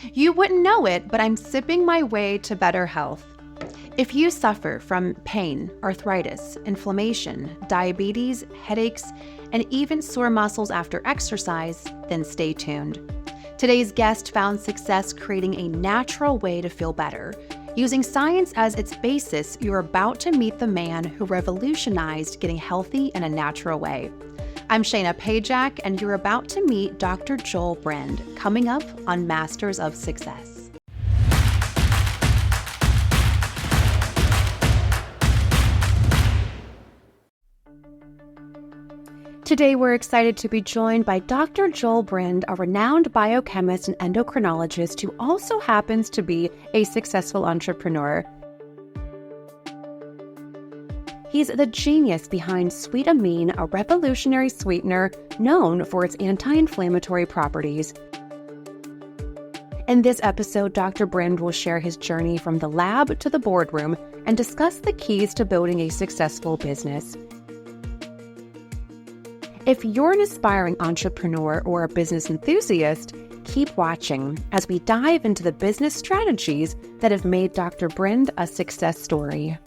You wouldn't know it, but I'm sipping my way to better health. If you suffer from pain, arthritis, inflammation, diabetes, headaches, and even sore muscles after exercise, then stay tuned. Today's guest found success creating a natural way to feel better. Using science as its basis, you're about to meet the man who revolutionized getting healthy in a natural way. I'm Shayna Pajak, and you're about to meet Dr. Joel Brind, coming up on Masters of Success. Today, we're excited to be joined by Dr. Joel Brind, a renowned biochemist and endocrinologist who also happens to be a successful entrepreneur. He's the genius behind Sweetamine, a revolutionary sweetener known for its anti-inflammatory properties. In this episode, Dr. Brind will share his journey from the lab to the boardroom and discuss the keys to building a successful business. If you're an aspiring entrepreneur or a business enthusiast, keep watching as we dive into the business strategies that have made Dr. Brind a success story.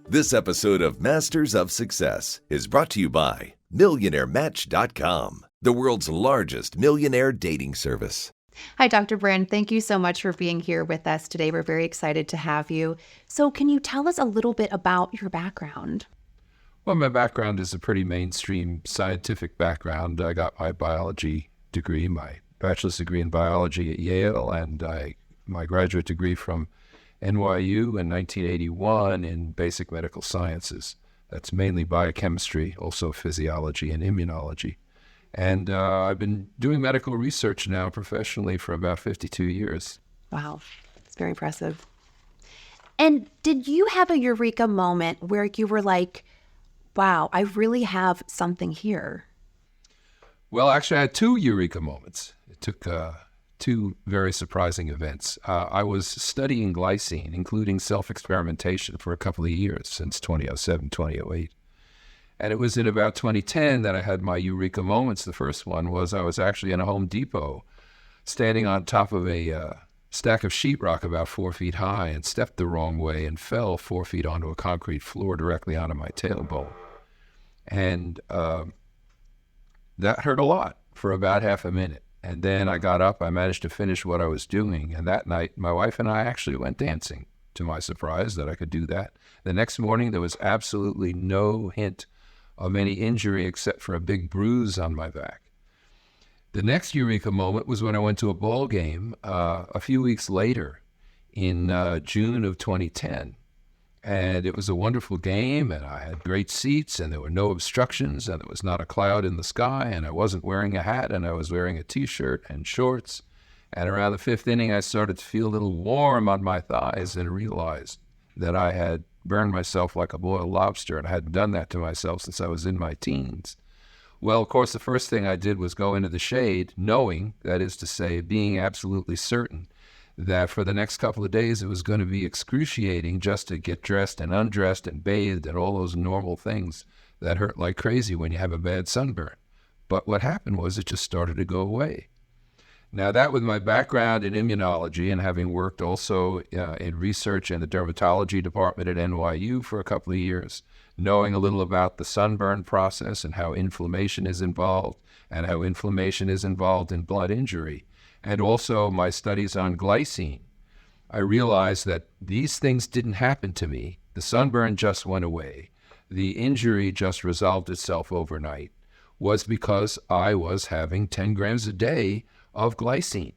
This episode of Masters of Success is brought to you by MillionaireMatch.com, the world's largest millionaire dating service. Hi, Dr. Brind. Thank you so much for being here with us today. We're very excited to have you. So can you tell us a little bit about your background? Well, my background is a pretty mainstream scientific background. I got my biology degree, my bachelor's degree in biology at Yale, and my graduate degree from NYU in 1981 in basic medical sciences. That's mainly biochemistry, also physiology and immunology. And I've been doing medical research now professionally for about 52 years. Wow, it's very impressive. And did you have a eureka moment where you were like, wow, I really have something here? Well, actually, I had two eureka moments. It took two very surprising events. I was studying glycine, including self-experimentation, for a couple of years, since 2007, 2008. And it was in about 2010 that I had my eureka moments. The first one was I was actually in a Home Depot, standing on top of a stack of sheetrock about 4 feet high, and stepped the wrong way and fell 4 feet onto a concrete floor directly onto my tailbone. And that hurt a lot for about half a minute. And then I got up, I managed to finish what I was doing. And that night, my wife and I actually went dancing, to my surprise that I could do that. The next morning, there was absolutely no hint of any injury except for a big bruise on my back. The next eureka moment was when I went to a ball game a few weeks later in June of 2010. And it was a wonderful game, and I had great seats, and there were no obstructions, and there was not a cloud in the sky, and I wasn't wearing a hat, and I was wearing a T-shirt and shorts. And around the fifth inning, I started to feel a little warm on my thighs and realized that I had burned myself like a boiled lobster, and I hadn't done that to myself since I was in my teens. Well, of course, the first thing I did was go into the shade, knowing, that is to say, being absolutely certain that for the next couple of days it was going to be excruciating just to get dressed and undressed and bathed and all those normal things that hurt like crazy when you have a bad sunburn. But what happened was it just started to go away. Now, that with my background in immunology and having worked also in research in the dermatology department at NYU for a couple of years, knowing a little about the sunburn process and how inflammation is involved and how inflammation is involved in blood injury, and also my studies on glycine, I realized that these things didn't happen to me. The sunburn just went away. The injury just resolved itself overnight, was because I was having 10 grams a day of glycine.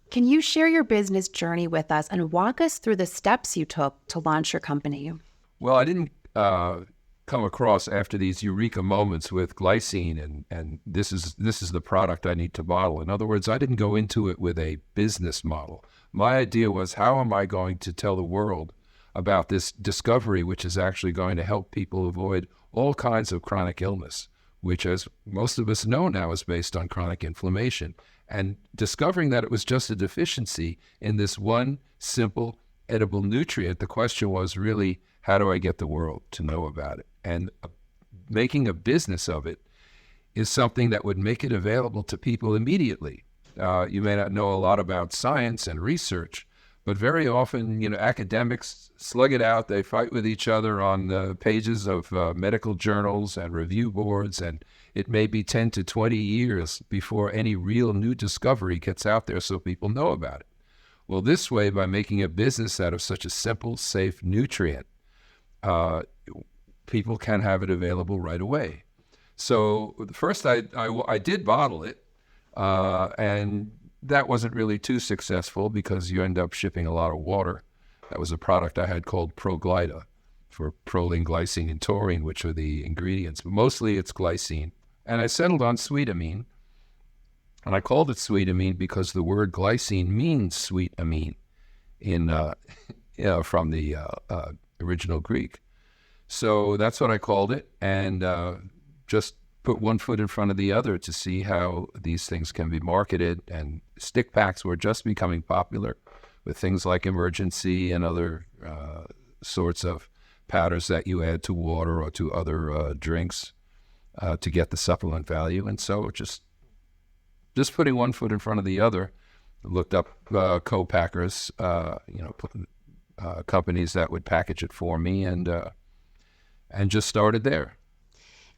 Can you share your business journey with us and walk us through the steps you took to launch your company? Well, I didn't come across after these eureka moments with glycine and this is the product I need to bottle. In other words, I didn't go into it with a business model. My idea was, how am I going to tell the world about this discovery, which is actually going to help people avoid all kinds of chronic illness, which, as most of us know now, is based on chronic inflammation. And discovering that it was just a deficiency in this one simple edible nutrient, the question was really, how do I get the world to know about it? And making a business of it is something that would make it available to people immediately. You may not know a lot about science and research, but very often, academics slug it out. They fight with each other on the pages of medical journals and review boards, and it may be 10 to 20 years before any real new discovery gets out there so people know about it. Well, this way, by making a business out of such a simple, safe nutrient, people can have it available right away. So first I did bottle it, and that wasn't really too successful because you end up shipping a lot of water. That was a product I had called Proglida for proline, glycine, and taurine, which are the ingredients. But mostly it's glycine. And I settled on Sweetamine. And I called it Sweetamine because the word glycine means sweet amine from the original Greek. So that's what I called it, and just put one foot in front of the other to see how these things can be marketed. And stick packs were just becoming popular with things like Emergency and other sorts of powders that you add to water or to other drinks to get the supplement value. And so just putting one foot in front of the other, looked up co-packers, companies that would package it for me, and just started there.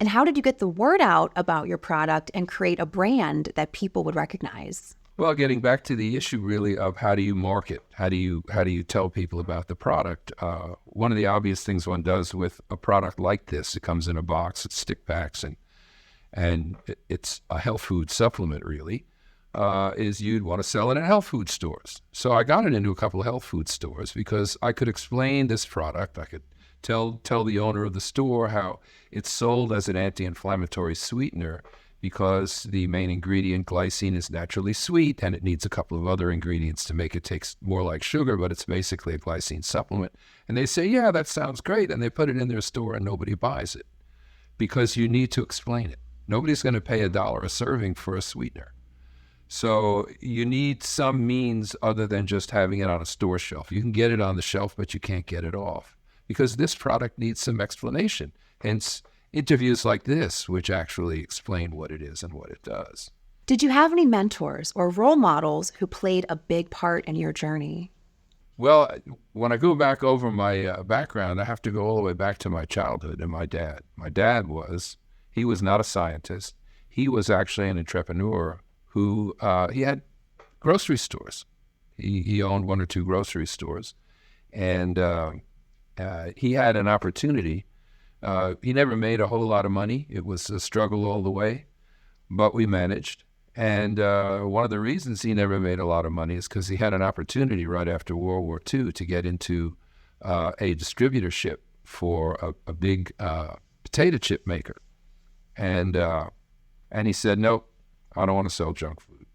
And how did you get the word out about your product and create a brand that people would recognize? Well, getting back to the issue really of how do you market, how do you tell people about the product? One of the obvious things one does with a product like this, it comes in a box, it's stick packs, and it's a health food supplement really, is you'd want to sell it in health food stores. So I got it into a couple of health food stores because I could explain this product. I could tell the owner of the store how it's sold as an anti-inflammatory sweetener because the main ingredient, glycine, is naturally sweet, and it needs a couple of other ingredients to make it taste more like sugar, but it's basically a glycine supplement. And they say, yeah, that sounds great. And they put it in their store and nobody buys it because you need to explain it. Nobody's going to pay $1 a serving for a sweetener. So you need some means other than just having it on a store shelf. You can get it on the shelf, but you can't get it off because this product needs some explanation. Hence, interviews like this, which actually explain what it is and what it does. Did you have any mentors or role models who played a big part in your journey? Well, when I go back over my background, I have to go all the way back to my childhood and my dad. My dad he was not a scientist. He was actually an entrepreneur who, he had grocery stores. He owned one or two grocery stores. And he had an opportunity. He never made a whole lot of money. It was a struggle all the way, but we managed. And one of the reasons he never made a lot of money is because he had an opportunity right after World War II to get into a distributorship for a big potato chip maker. And he said, nope, I don't want to sell junk food.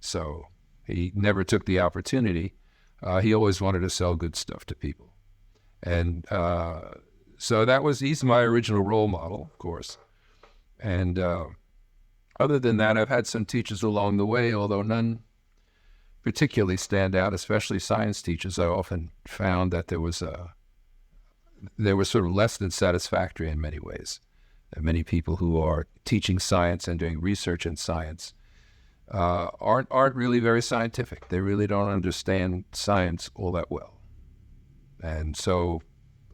So he never took the opportunity. He always wanted to sell good stuff to people. And so he's my original role model, of course. And other than that, I've had some teachers along the way, although none particularly stand out, especially science teachers. I often found that they were sort of less than satisfactory in many ways. Many people who are teaching science and doing research in science aren't really very scientific. They really don't understand science all that well. And so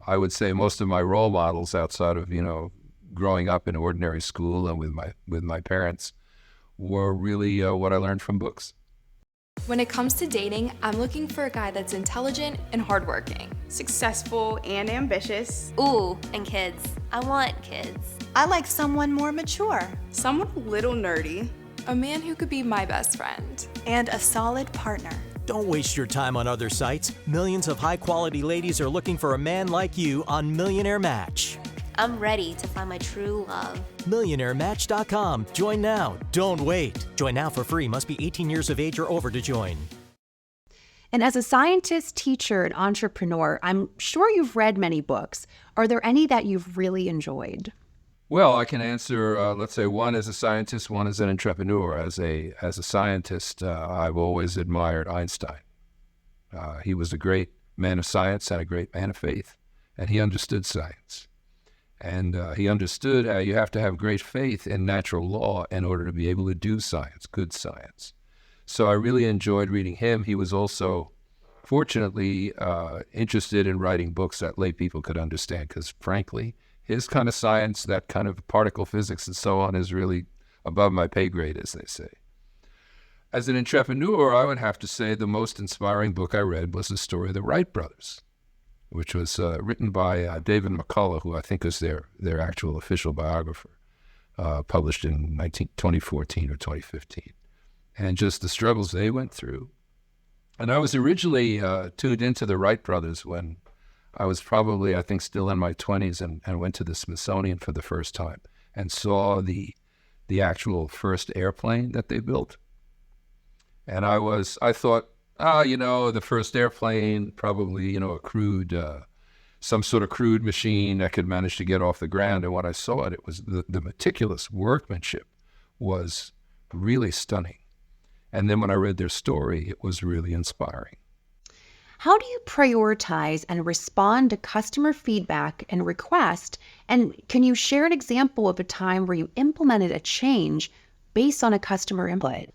I would say most of my role models outside of, growing up in ordinary school and with my parents were really what I learned from books. When it comes to dating, I'm looking for a guy that's intelligent and hardworking. Successful and ambitious. Ooh, and kids. I want kids. I like someone more mature. Someone a little nerdy. A man who could be my best friend. And a solid partner. Don't waste your time on other sites. Millions of high-quality ladies are looking for a man like you on Millionaire Match. I'm ready to find my true love. MillionaireMatch.com. Join now. Don't wait. Join now for free. Must be 18 years of age or over to join. And as a scientist, teacher, and entrepreneur, I'm sure you've read many books. Are there any that you've really enjoyed? Well, I can answer, let's say, one as a scientist, one as an entrepreneur. As a scientist, I've always admired Einstein. He was a great man of science and a great man of faith, and he understood science. And he understood how you have to have great faith in natural law in order to be able to do science, good science. So I really enjoyed reading him. He was also, fortunately, interested in writing books that lay people could understand, because frankly, his kind of science, that kind of particle physics and so on, is really above my pay grade, as they say. As an entrepreneur, I would have to say the most inspiring book I read was the story of the Wright brothers, which was written by David McCullough, who I think is their actual official biographer, published in 2014 or 2015, and just the struggles they went through. And I was originally tuned into the Wright brothers when I was probably, I think, still in my 20s, and went to the Smithsonian for the first time and saw the actual first airplane that they built. And I thought, the first airplane, probably, a crude, some sort of crude machine that could manage to get off the ground. And when I saw it, it was the meticulous workmanship was really stunning. And then when I read their story, it was really inspiring. How do you prioritize and respond to customer feedback and request? And can you share an example of a time where you implemented a change based on a customer input?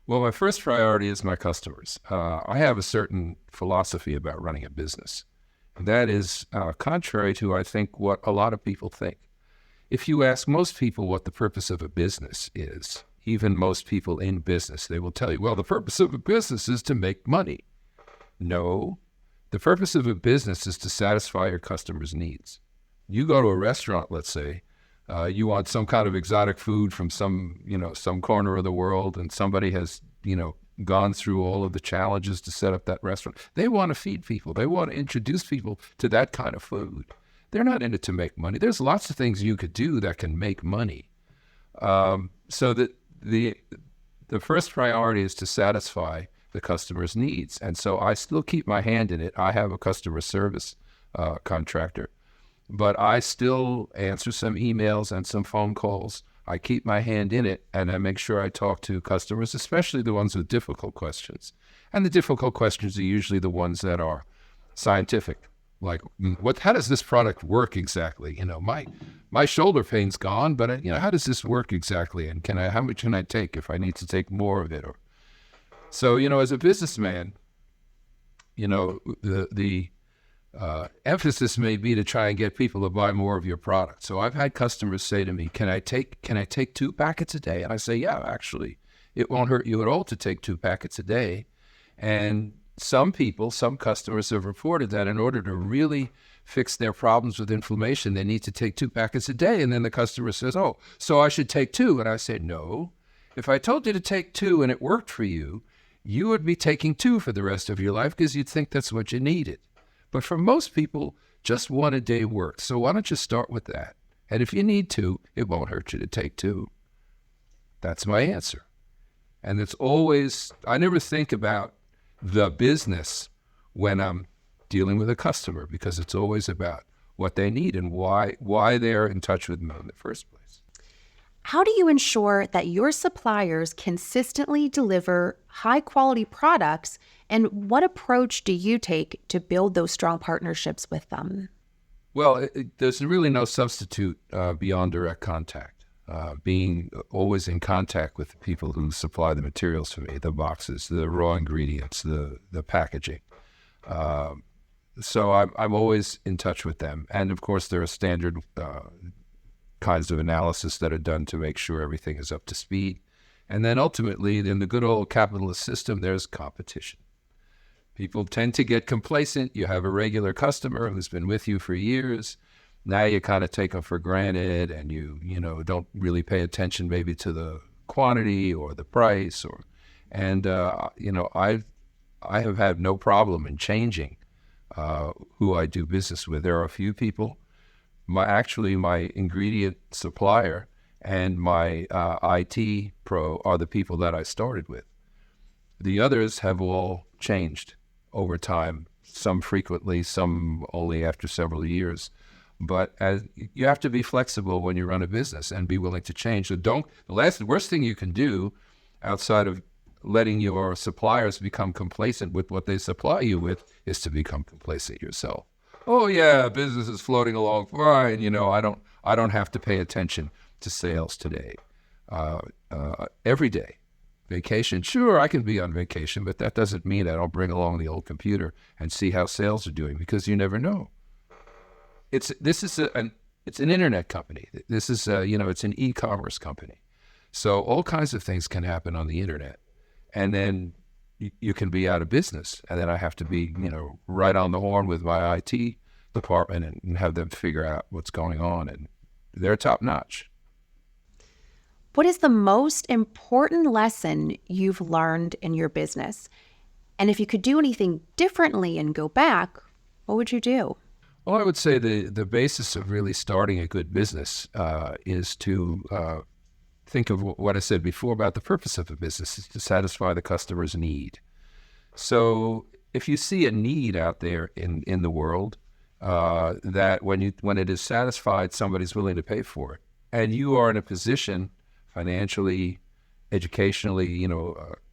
Well, my first priority is my customers. I have a certain philosophy about running a business. That is contrary to, I think, what a lot of people think. If you ask most people what the purpose of a business is, even most people in business, they will tell you, well, the purpose of a business is to make money. No, the purpose of a business is to satisfy your customers' needs. You go to a restaurant, let's say, you want some kind of exotic food from some corner of the world, and somebody has, gone through all of the challenges to set up that restaurant. They want to feed people. They want to introduce people to that kind of food. They're not in it to make money. There's lots of things you could do that can make money. So that the first priority is to satisfy the customer's needs. And so I still keep my hand in it. I have a customer service contractor, but I still answer some emails and some phone calls. I keep my hand in it, and I make sure I talk to customers, especially the ones with difficult questions. And the difficult questions are usually the ones that are scientific, like how does this product work exactly? My shoulder pain's gone, but how does this work exactly? And how much can I take if I need to take more of it? So, as a businessman, the emphasis may be to try and get people to buy more of your product. So I've had customers say to me, can I take 2 packets a day? And I say, yeah, actually, it won't hurt you at all to take 2 packets a day. And some customers have reported that in order to really fix their problems with inflammation, they need to take 2 packets a day. And then the customer says, oh, so I should take 2. And I say, no, if I told you to take 2 and it worked for you, you would be taking 2 for the rest of your life because you'd think that's what you needed. But for most people, just 1 a day works. So why don't you start with that? And if you need 2, it won't hurt you to take 2. That's my answer. And it's always, I never think about the business when I'm dealing with a customer, because it's always about what they need and why they're in touch with me in the first place. How do you ensure that your suppliers consistently deliver high-quality products, and what approach do you take to build those strong partnerships with them? Well, there's really no substitute beyond direct contact. Being always in contact with the people who supply the materials for me, the boxes, the raw ingredients, the packaging. So I'm always in touch with them. And of course, there are standard kinds of analysis that are done to make sure everything is up to speed. And then ultimately, in the good old capitalist system, there's competition. People tend to get complacent. You have a regular customer who's been with you for years. Now you kind of take them for granted, and you don't really pay attention maybe to the quantity or the price. I have had no problem in changing who I do business with. There are a few people. My ingredient supplier and my IT pro are the people that I started with. The others have all changed over time, some frequently, some only after several years. But you have to be flexible when you run a business and be willing to change. So the worst thing you can do outside of letting your suppliers become complacent with what they supply you with is to become complacent yourself. Oh yeah, business is floating along fine. I don't have to pay attention to sales today. Every day, Vacation. Sure, I can be on vacation, but that doesn't mean I don't bring along the old computer and see how sales are doing, because you never know. It's an internet company. This is it's an e-commerce company. So all kinds of things can happen on the internet, and then you can be out of business. And then I have to be, right on the horn with my IT department and have them figure out what's going on. And they're top notch. What is the most important lesson you've learned in your business? And if you could do anything differently and go back, what would you do? Well, I would say the basis of really starting a good business is to think of what I said before about the purpose of a business, is to satisfy the customer's need. So if you see a need out there in the world, that when it is satisfied, somebody's willing to pay for it, and you are in a position financially, educationally,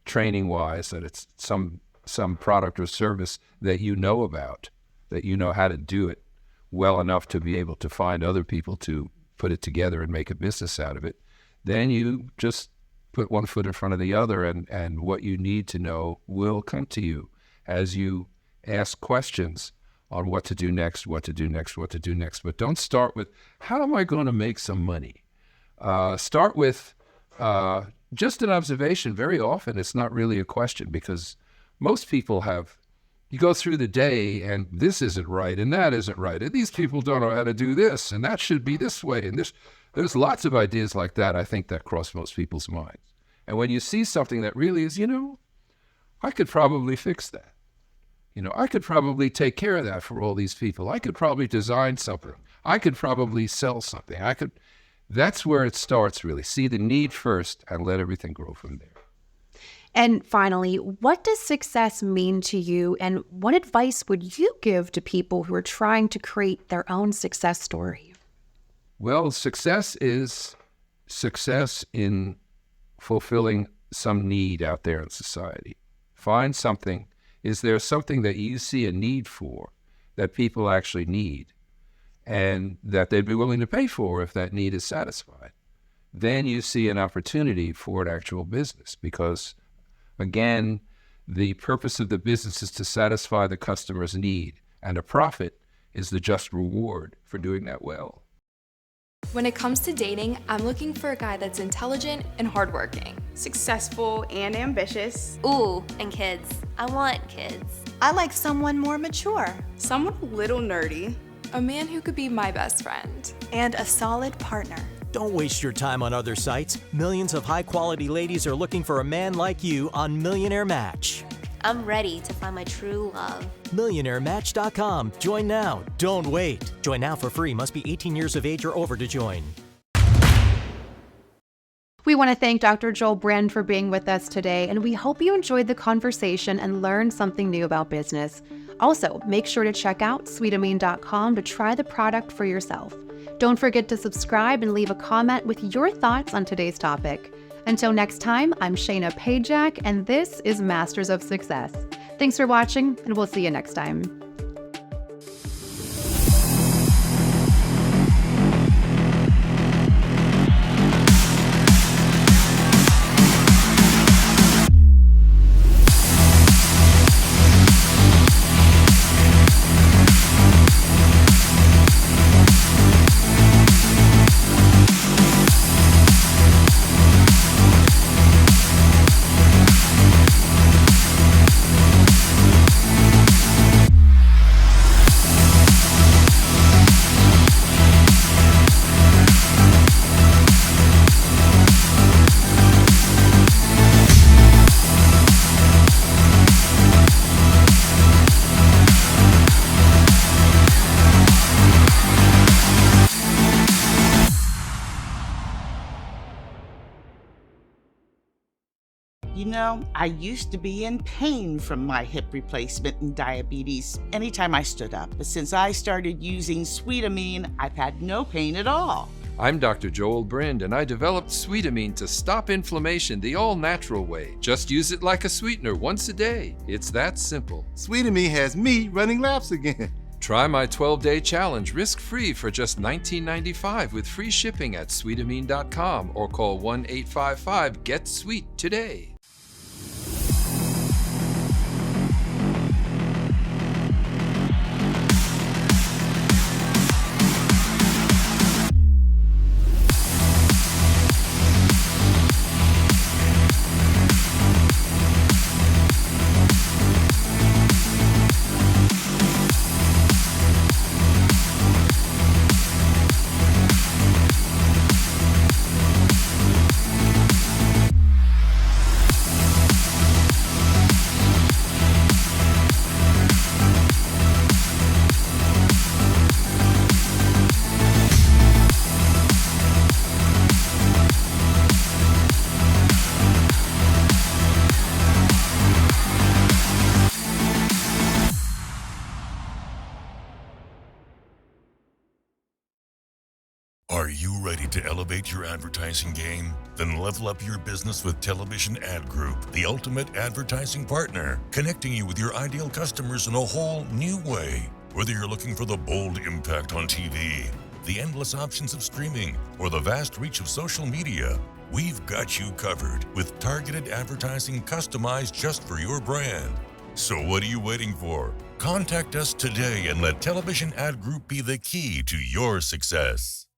training-wise, that it's some product or service that you know about, that you know how to do it well enough to be able to find other people to put it together and make a business out of it, then you just put one foot in front of the other, and what you need to know will come to you as you ask questions on what to do next. But don't start with, how am I going to make some money? Start with just an observation. Very often it's not really a question, because most people you go through the day and this isn't right and that isn't right, and these people don't know how to do this, and that should be this way, and there's lots of ideas like that, I think, that cross most people's minds. And when you see something that really is, I could probably fix that. I could probably take care of that for all these people. I could probably design something. I could probably sell something. That's where it starts, really. See the need first and let everything grow from there. And finally, what does success mean to you, and what advice would you give to people who are trying to create their own success story? Well, success is success in fulfilling some need out there in society. Find something. Is there something that you see a need for that people actually need, and that they'd be willing to pay for if that need is satisfied? Then you see an opportunity for an actual business, because, again, the purpose of the business is to satisfy the customer's need, and a profit is the just reward for doing that well. When it comes to dating, I'm looking for a guy that's intelligent and hardworking. Successful and ambitious. Ooh, and kids. I want kids. I like someone more mature. Someone a little nerdy. A man who could be my best friend. And a solid partner. Don't waste your time on other sites. Millions of high-quality ladies are looking for a man like you on Millionaire Match. I'm ready to find my true love. MillionaireMatch.com. Join now. Don't wait. Join now for free. Must be 18 years of age or over to join. We want to thank Dr. Joel Brind for being with us today, and we hope you enjoyed the conversation and learned something new about business. Also, make sure to check out Sweetamine.com to try the product for yourself. Don't forget to subscribe and leave a comment with your thoughts on today's topic. Until next time, I'm Shayna Pajak, and this is Masters of Success. Thanks for watching, and we'll see you next time. I used to be in pain from my hip replacement and diabetes anytime I stood up. But since I started using Sweetamine, I've had no pain at all. I'm Dr. Joel Brind, and I developed Sweetamine to stop inflammation the all-natural way. Just use it like a sweetener once a day. It's that simple. Sweetamine has me running laps again. Try my 12-day challenge risk-free for just $19.95 with free shipping at Sweetamine.com, or call 1-855-GET-SWEET today. elevate your advertising game? Then level up your business with Television Ad Group, the ultimate advertising partner, connecting you with your ideal customers in a whole new way. Whether you're looking for the bold impact on TV, the endless options of streaming, or the vast reach of social media, we've got you covered with targeted advertising customized just for your brand. So what are you waiting for? Contact us today and let Television Ad Group be the key to your success.